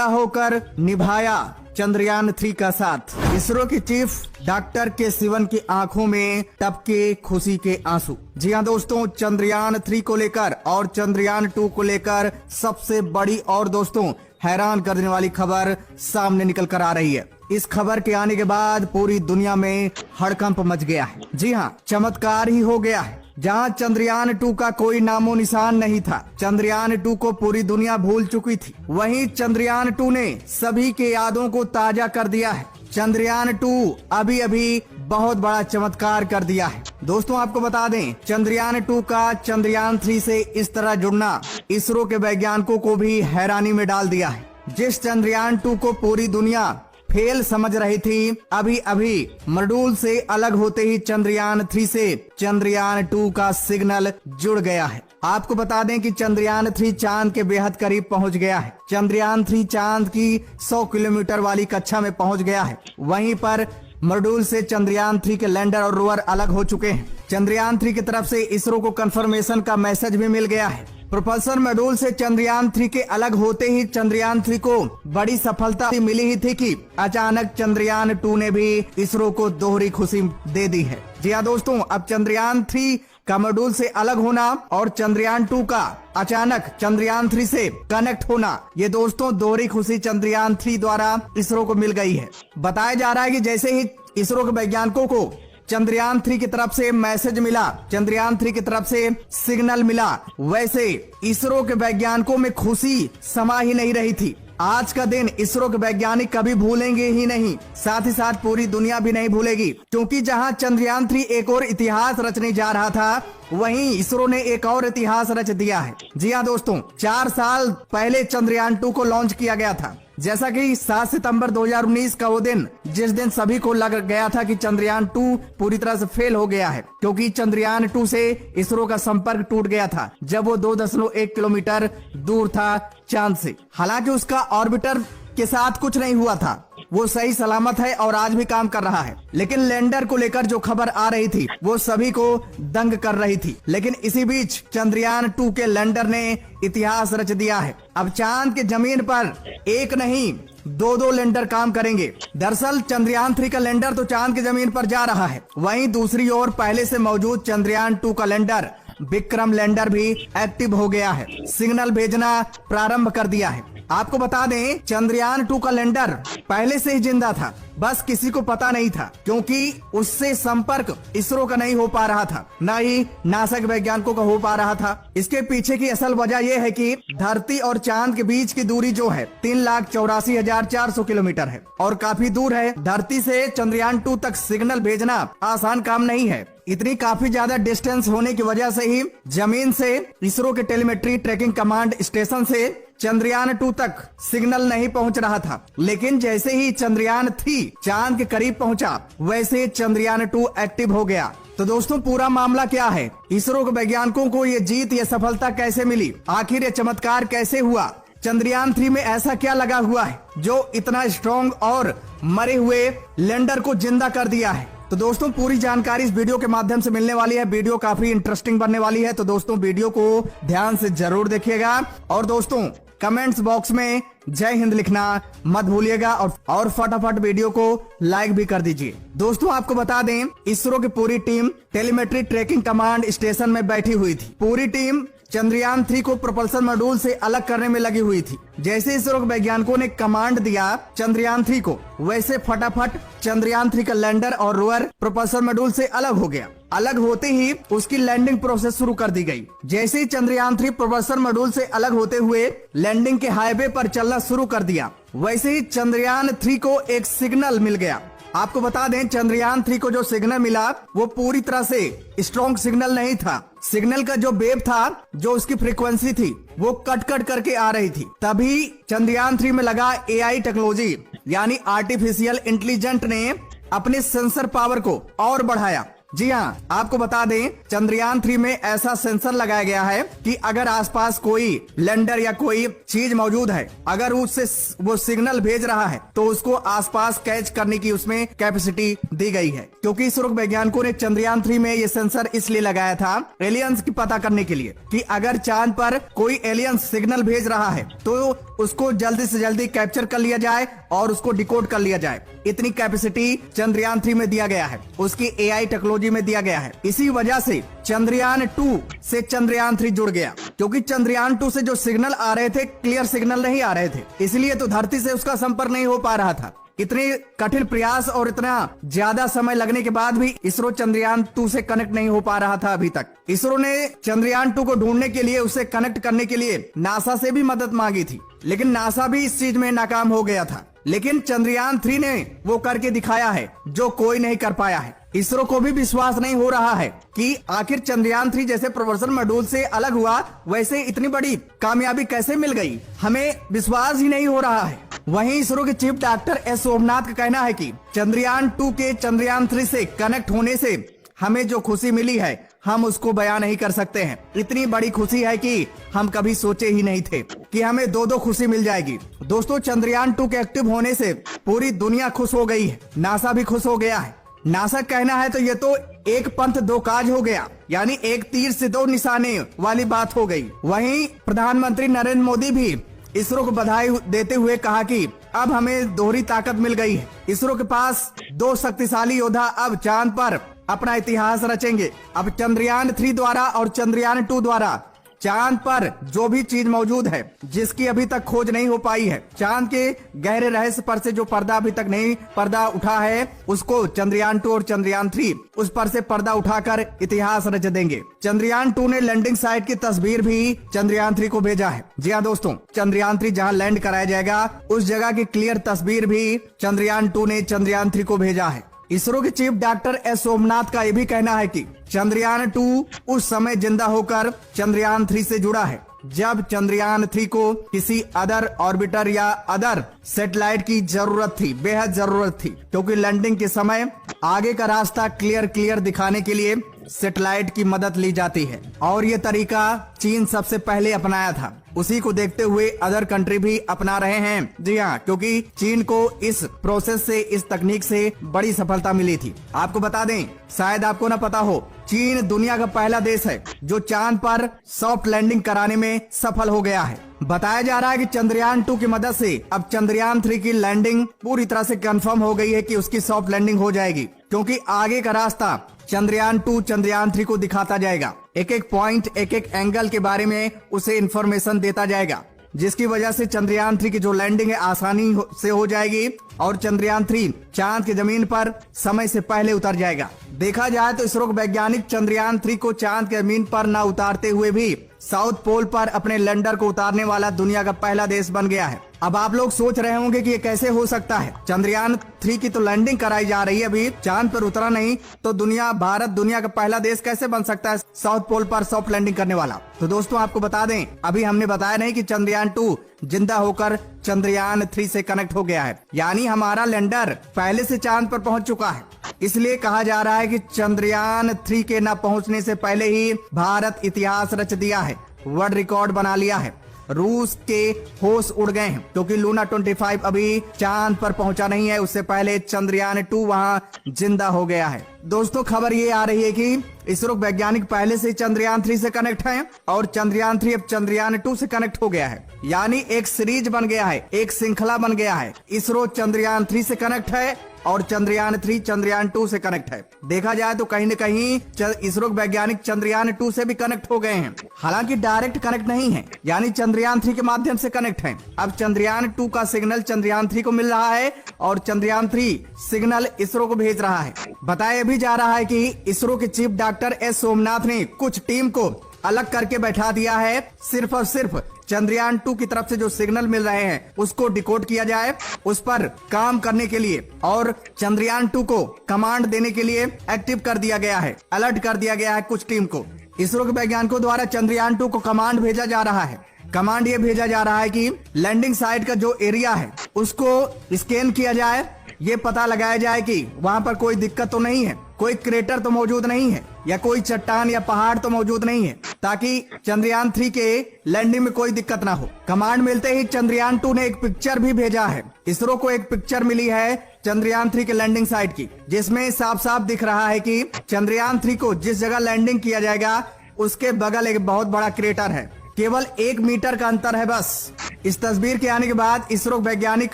होकर निभाया चंद्रयान 3 का साथ। इसरो की चीफ डॉक्टर के सिवन की आंखों में टपके खुशी के आंसू। जी हाँ दोस्तों, चंद्रयान 3 को लेकर और चंद्रयान 2 को लेकर सबसे बड़ी और दोस्तों हैरान कर देने वाली खबर सामने निकल कर आ रही है। इस खबर के आने के बाद पूरी दुनिया में हड़कंप मच गया है। जी हाँ, चमत्कार ही हो गया है। जहां चंद्रयान 2 का कोई नामो निशान नहीं था, चंद्रयान 2 को पूरी दुनिया भूल चुकी थी, वहीं चंद्रयान 2 ने सभी के यादों को ताजा कर दिया है। चंद्रयान 2 अभी अभी बहुत बड़ा चमत्कार कर दिया है। दोस्तों आपको बता दें, चंद्रयान 2 का चंद्रयान 3 से इस तरह जुड़ना इसरो के वैज्ञानिकों को भी हैरानी में डाल दिया है। जिस चंद्रयान 2 को पूरी दुनिया फेल समझ रही थी, अभी अभी मॉड्यूल से अलग होते ही चंद्रयान 3 से चंद्रयान 2 का सिग्नल जुड़ गया है। आपको बता दें कि चंद्रयान 3 चांद के बेहद करीब पहुंच गया है। चंद्रयान 3 चांद की 100 किलोमीटर वाली कक्षा में पहुंच गया है। वहीं पर मॉड्यूल से चंद्रयान 3 के लैंडर और रोवर अलग हो चुके हैं। चंद्रयान 3 की तरफ से इसरो को कंफर्मेशन का मैसेज भी मिल गया है। प्रोपल्सन मॉड्यूल से चंद्रयान 3 के अलग होते ही चंद्रयान 3 को बड़ी सफलता मिली ही थी कि अचानक चंद्रयान 2 ने भी इसरो को दोहरी खुशी दे दी है। जी हाँ दोस्तों, अब चंद्रयान 3 का मॉड्यूल से अलग होना और चंद्रयान 2 का अचानक चंद्रयान 3 से कनेक्ट होना, ये दोस्तों दोहरी खुशी चंद्रयान 3 द्वारा इसरो को मिल गई है। बताया जा रहा है कि जैसे ही इसरो के वैज्ञानिकों को चंद्रयान 3 की तरफ से मैसेज मिला, चंद्रयान 3 की तरफ से सिग्नल मिला, वैसे इसरो के वैज्ञानिकों में खुशी समा ही नहीं रही थी। आज का दिन इसरो के वैज्ञानिक कभी भूलेंगे ही नहीं, साथ ही साथ पूरी दुनिया भी नहीं भूलेगी, क्योंकि जहां चंद्रयान 3 एक और इतिहास रचने जा रहा था, वहीं इसरो ने एक और इतिहास रच दिया है। जी हाँ दोस्तों, 4 साल पहले चंद्रयान 2 को लॉन्च किया गया था। जैसा कि 7 सितंबर 2019 का वो दिन, जिस दिन सभी को लग गया था कि चंद्रयान 2 पूरी तरह से फेल हो गया है, क्योंकि चंद्रयान 2 से इसरो का संपर्क टूट गया था जब वो 2.1 किलोमीटर दूर था चांद से। हालांकि उसका ऑर्बिटर के साथ कुछ नहीं हुआ था, वो सही सलामत है और आज भी काम कर रहा है। लेकिन लैंडर को लेकर जो खबर आ रही थी वो सभी को दंग कर रही थी। लेकिन इसी बीच चंद्रयान 2 के लैंडर ने इतिहास रच दिया है। अब चांद के जमीन पर एक नहीं 2 लैंडर काम करेंगे। दरअसल चंद्रयान 3 का लैंडर तो चांद की जमीन पर जा रहा है, वहीं दूसरी ओर पहले से मौजूद चंद्रयान 2 का लैंडर विक्रम लैंडर भी एक्टिव हो गया है, सिग्नल भेजना प्रारंभ कर दिया है। आपको बता दें, चंद्रयान 2 का लैंडर पहले से ही जिंदा था, बस किसी को पता नहीं था, क्योंकि उससे संपर्क इसरो का नहीं हो पा रहा था, न ही नासा के वैज्ञानिकों का हो पा रहा था। इसके पीछे की असल वजह यह है कि धरती और चांद के बीच की दूरी जो है 3,84,400 किलोमीटर है और काफी दूर है। धरती से चंद्रयान 2 तक सिग्नल भेजना आसान काम नहीं है। इतनी काफी ज्यादा डिस्टेंस होने की वजह से ही जमीन से इसरो के टेलीमेट्री ट्रैकिंग कमांड स्टेशन से चंद्रयान 2 तक सिग्नल नहीं पहुंच रहा था। लेकिन जैसे ही चंद्रयान 3 चांद के करीब पहुंचा, वैसे चंद्रयान 2 एक्टिव हो गया। तो दोस्तों पूरा मामला क्या है, इसरो के वैज्ञानिकों को ये जीत, ये सफलता कैसे मिली, आखिर ये चमत्कार कैसे हुआ, चंद्रयान 3 में ऐसा क्या लगा हुआ है जो इतना स्ट्रॉन्ग और मरे हुए लैंडर को जिंदा कर दिया है। तो दोस्तों पूरी जानकारी इस वीडियो के माध्यम से मिलने वाली है। वीडियो काफी इंटरेस्टिंग बनने वाली है, तो दोस्तों वीडियो को ध्यान से जरूर देखिएगा और दोस्तों कमेंट्स बॉक्स में जय हिंद लिखना मत भूलिएगा और फटाफट वीडियो को लाइक भी कर दीजिए। दोस्तों आपको बता दें, इसरो की पूरी team telemetry tracking command station में बैठी हुई थी। पूरी टीम चंद्रयान 3 को प्रोपल्सन मॉड्यूल से अलग करने में लगी हुई थी। जैसे इसरो के वैज्ञानिकों ने कमांड दिया चंद्रयान 3 को, वैसे फटाफट चंद्रयान 3 का लैंडर और रोवर प्रोपल्सन मॉड्यूल से अलग हो गया। अलग होते ही उसकी लैंडिंग प्रोसेस शुरू कर दी गई। जैसे ही चंद्रयान 3 प्रोपल्सन मॉड्यूल से अलग होते हुए लैंडिंग के हाईवे पर चलना शुरू कर दिया, वैसे ही चंद्रयान 3 को एक सिग्नल मिल गया। आपको बता दें, चंद्रयान 3 को जो सिग्नल मिला वो पूरी तरह से स्ट्रॉन्ग सिग्नल नहीं था। सिग्नल का जो वेव था, जो उसकी फ्रीक्वेंसी थी, वो कट कट करके आ रही थी। तभी चंद्रयान 3 में लगा AI टेक्नोलॉजी यानी आर्टिफिशियल इंटेलिजेंट ने अपने सेंसर पावर को और बढ़ाया। जी हाँ, आपको बता दें, चंद्रयान 3 में ऐसा सेंसर लगाया गया है कि अगर आसपास कोई लैंडर या कोई चीज मौजूद है, अगर उससे वो सिग्नल भेज रहा है तो उसको आसपास कैच करने की उसमें कैपेसिटी दी गई है। क्योंकि इसरो वैज्ञानिकों ने चंद्रयान 3 में ये सेंसर इसलिए लगाया था एलियंस की पता करने के लिए कि अगर चांद पर कोई एलियंस सिग्नल भेज रहा है तो उसको जल्दी से जल्दी कैप्चर कर लिया जाए और उसको डिकोड कर लिया जाए। इतनी कैपेसिटी चंद्रयान 3 में दिया गया है, उसकी AI टेक्नोलॉजी में दिया गया है। इसी वजह से चंद्रयान 2 से चंद्रयान 3 जुड़ गया, क्योंकि चंद्रयान 2 से जो सिग्नल आ रहे थे क्लियर सिग्नल नहीं आ रहे थे, इसलिए तो धरती से उसका संपर्क नहीं हो पा रहा था। इतने कठिन प्रयास और इतना ज्यादा समय लगने के बाद भी इसरो चंद्रयान 2 से कनेक्ट नहीं हो पा रहा था अभी तक। इसरो ने चंद्रयान 2 को ढूंढने के लिए, उसे कनेक्ट करने के लिए नासा से भी मदद मांगी थी, लेकिन नासा भी इस चीज में नाकाम हो गया था। लेकिन चंद्रयान 3 ने वो करके दिखाया है जो कोई नहीं कर पाया है। इसरो को भी विश्वास नहीं हो रहा है कि आखिर चंद्रयान 3 जैसे प्रवर्तन मॉड्यूल से अलग हुआ, वैसे इतनी बड़ी कामयाबी कैसे मिल गई, हमें विश्वास ही नहीं हो रहा है। वहीं इसरो के चीफ डॉक्टर एस सोमनाथ का कहना है कि चंद्रयान 2 के चंद्रयान 3 से कनेक्ट होने से हमें जो खुशी मिली है हम उसको बयान नहीं कर सकते हैं। इतनी बड़ी खुशी है कि हम कभी सोचे ही नहीं थे कि हमें दो खुशी मिल जाएगी। दोस्तों, चंद्रयान 2 के एक्टिव होने से पूरी दुनिया खुश हो गई है, नासा भी खुश हो गया है। नासा कहना है तो ये तो एक पंथ दो काज हो गया, यानी एक तीर से दो निशाने वाली बात हो गई। वहीं प्रधानमंत्री नरेंद्र मोदी भी इसरो को बधाई देते हुए कहा कि अब हमें दोहरी ताकत मिल गई है। इसरो के पास दो शक्तिशाली योद्धा अब चांद पर अपना इतिहास रचेंगे। अब चंद्रयान 3 द्वारा और चंद्रयान 2 द्वारा चांद पर जो भी चीज मौजूद है जिसकी अभी तक खोज नहीं हो पाई है, चांद के गहरे रहस्य पर से जो पर्दा अभी तक नहीं पर्दा उठा है, उसको चंद्रयान 2 और चंद्रयान 3 उस पर से पर्दा उठाकर इतिहास रच देंगे। चंद्रयान 2 ने लैंडिंग साइट की तस्वीर भी चंद्रयान 3 को भेजा है। जी हाँ दोस्तों, चंद्रयान 3 जहाँ लैंड कराया जाएगा उस जगह की क्लियर तस्वीर भी चंद्रयान 2 ने चंद्रयान 3 को भेजा है। इसरो के चीफ डॉक्टर एस सोमनाथ का यह भी कहना है कि चंद्रयान 2 उस समय जिंदा होकर चंद्रयान 3 से जुड़ा है जब चंद्रयान 3 को किसी अदर ऑर्बिटर या अदर सैटेलाइट की जरूरत थी, बेहद जरूरत थी, क्योंकि लैंडिंग के समय आगे का रास्ता क्लियर दिखाने के लिए सैटेलाइट की मदद ली जाती है और ये तरीका चीन सबसे पहले अपनाया था। उसी को देखते हुए अदर कंट्री भी अपना रहे हैं। जी हाँ, क्योंकि चीन को इस प्रोसेस से, इस तकनीक से बड़ी सफलता मिली थी। आपको बता दें, शायद आपको न पता हो, चीन दुनिया का पहला देश है जो चांद पर सॉफ्ट लैंडिंग कराने में सफल हो गया है। बताया जा रहा है कि चंद्रयान 2 की मदद से अब चंद्रयान 3 की लैंडिंग पूरी तरह से कंफर्म हो गई है कि उसकी सॉफ्ट लैंडिंग हो जाएगी, क्योंकि आगे का रास्ता चंद्रयान 2 चंद्रयान 3 को दिखाता जाएगा। एक पॉइंट, एक एंगल के बारे में उसे इंफॉर्मेशन देता जाएगा, जिसकी वजह से चंद्रयान 3 की जो लैंडिंग है आसानी से हो जाएगी और चंद्रयान 3 चांद की जमीन पर समय से पहले उतर जाएगा। देखा जाए तो इसरो वैज्ञानिक चंद्रयान 3 को चांद की जमीन पर न उतारते हुए भी साउथ पोल पर अपने लैंडर को उतारने वाला दुनिया का पहला देश बन गया है। अब आप लोग सोच रहे होंगे कि ये कैसे हो सकता है, चंद्रयान 3 की तो लैंडिंग कराई जा रही है, अभी चांद पर उतरा नहीं, तो भारत दुनिया का पहला देश कैसे बन सकता है साउथ पोल पर सॉफ्ट लैंडिंग करने वाला। तो दोस्तों, आपको बता दें, अभी हमने बताया नहीं कि चंद्रयान 2 जिंदा होकर चंद्रयान 3 से कनेक्ट हो गया है, यानी हमारा लैंडर पहले से चांद पर पहुंच चुका है। इसलिए कहा जा रहा है कि चंद्रयान 3 के न पहुंचने से पहले ही भारत इतिहास रच दिया है, वर्ल्ड रिकॉर्ड बना लिया है। रूस के होश उड़ गए हैं, क्योंकि लूना 25 अभी चांद पर पहुंचा नहीं है, उससे पहले चंद्रयान 2 वहां जिंदा हो गया है। दोस्तों, खबर ये आ रही है कि इसरो वैज्ञानिक पहले से चंद्रयान 3 से कनेक्ट हैं और चंद्रयान 3 अब चंद्रयान 2 से कनेक्ट हो गया है, यानी एक सीरीज बन गया है, एक श्रृंखला बन गया है। इसरो चंद्रयान 3 से कनेक्ट है और चंद्रयान 3 चंद्रयान 2 से कनेक्ट है। देखा जाए तो कहीं न कहीं इसरो वैज्ञानिक चंद्रयान 2 से भी कनेक्ट हो गए हैं, हालांकि डायरेक्ट कनेक्ट नहीं है, यानी चंद्रयान 3 के माध्यम से कनेक्ट है। अब चंद्रयान 2 का सिग्नल चंद्रयान 3 को मिल रहा है और चंद्रयान 3 सिग्नल इसरो को भेज रहा है। बताया भी जा रहा है कि इसरो के चीफ डॉक्टर एस सोमनाथ ने कुछ टीम को अलग करके बैठा दिया है, सिर्फ और सिर्फ चंद्रयान 2 की तरफ से जो सिग्नल मिल रहे हैं उसको डिकोड किया जाए, उस पर काम करने के लिए और चंद्रयान 2 को कमांड देने के लिए एक्टिव कर दिया गया है, अलर्ट कर दिया गया है कुछ टीम को। इसरो के वैज्ञानिकों द्वारा चंद्रयान 2 को कमांड भेजा जा रहा है। कमांड ये भेजा जा रहा है कि लैंडिंग साइट का जो एरिया है उसको स्कैन किया जाए, ये पता लगाया जाए कि वहां पर कोई दिक्कत तो नहीं है, कोई क्रेटर तो मौजूद नहीं है या कोई चट्टान या पहाड़ तो मौजूद नहीं है, ताकि चंद्रयान 3 के लैंडिंग में कोई दिक्कत ना हो। कमांड मिलते ही चंद्रयान 2 ने एक पिक्चर भी भेजा है। इसरो को एक पिक्चर मिली है चंद्रयान 3 के लैंडिंग साइट की, जिसमें साफ साफ दिख रहा है कि चंद्रयान 3 को जिस जगह लैंडिंग किया जाएगा उसके बगल एक बहुत बड़ा क्रेटर है, केवल 1 मीटर का अंतर है बस। इस तस्वीर के आने के बाद इसरो वैज्ञानिक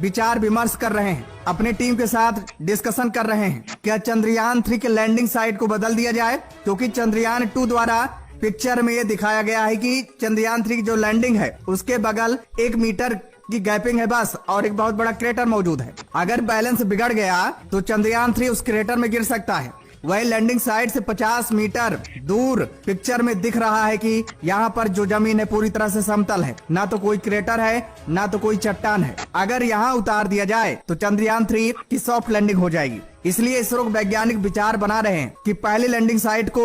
विचार विमर्श कर रहे हैं, अपनी टीम के साथ डिस्कशन कर रहे हैं। क्या चंद्रयान 3 के लैंडिंग साइट को बदल दिया जाए, क्योंकि चंद्रयान 2 द्वारा पिक्चर में ये दिखाया गया है कि चंद्रयान 3 की जो लैंडिंग है उसके बगल 1 मीटर की गैपिंग है बस, और एक बहुत बड़ा क्रेटर मौजूद है। अगर बैलेंस बिगड़ गया तो चंद्रयान 3 उस क्रेटर में गिर सकता है। वही लैंडिंग साइट से 50 मीटर दूर पिक्चर में दिख रहा है कि यहाँ पर जो जमीन है पूरी तरह से समतल है, ना तो कोई क्रेटर है ना तो कोई चट्टान है। अगर यहाँ उतार दिया जाए तो चंद्रयान 3 की सॉफ्ट लैंडिंग हो जाएगी। इसलिए इसरो वैज्ञानिक विचार बना रहे हैं कि पहली लैंडिंग साइट को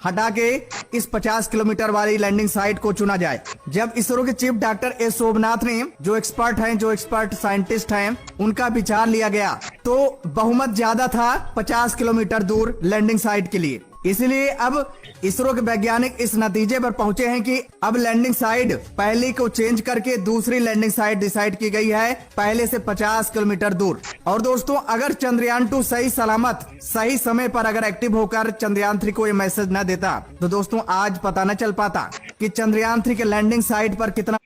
हटा के इस 50 किलोमीटर वाली लैंडिंग साइट को चुना जाए। जब इसरो के चीफ डॉक्टर एस शोभनाथ ने जो एक्सपर्ट साइंटिस्ट हैं, उनका विचार लिया गया तो बहुमत ज्यादा था 50 किलोमीटर दूर लैंडिंग साइट के लिए। इसलिए अब इसरो के वैज्ञानिक इस नतीजे पर पहुंचे हैं कि अब लैंडिंग साइट पहले को चेंज करके दूसरी लैंडिंग साइट डिसाइड की गई है, पहले से 50 किलोमीटर दूर। और दोस्तों, अगर चंद्रयान 2 सही सलामत सही समय पर अगर एक्टिव होकर चंद्रयान 3 को ये मैसेज न देता तो दोस्तों आज पता न चल पाता कि चंद्रयान 3 के लैंडिंग साइट पर कितना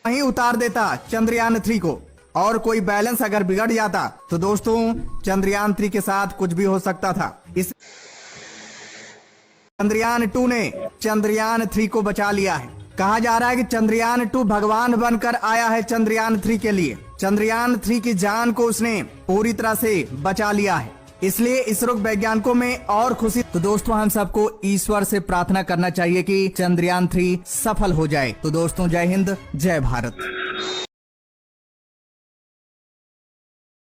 वहीं उतार देता चंद्रयान 3 को, और कोई बैलेंस अगर बिगड़ जाता तो दोस्तों चंद्रयान 3 के साथ कुछ भी हो सकता था। इस चंद्रयान 2 ने चंद्रयान 3 को बचा लिया है। कहा जा रहा है कि चंद्रयान 2 भगवान बनकर आया है चंद्रयान 3 के लिए। चंद्रयान 3 की जान को उसने पूरी तरह से बचा लिया है, इसलिए इसरो वैज्ञानिकों में और खुशी। तो दोस्तों, हम सबको ईश्वर से प्रार्थना करना चाहिए कि चंद्रयान 3 सफल हो जाए। तो दोस्तों, जय हिंद, जय भारत।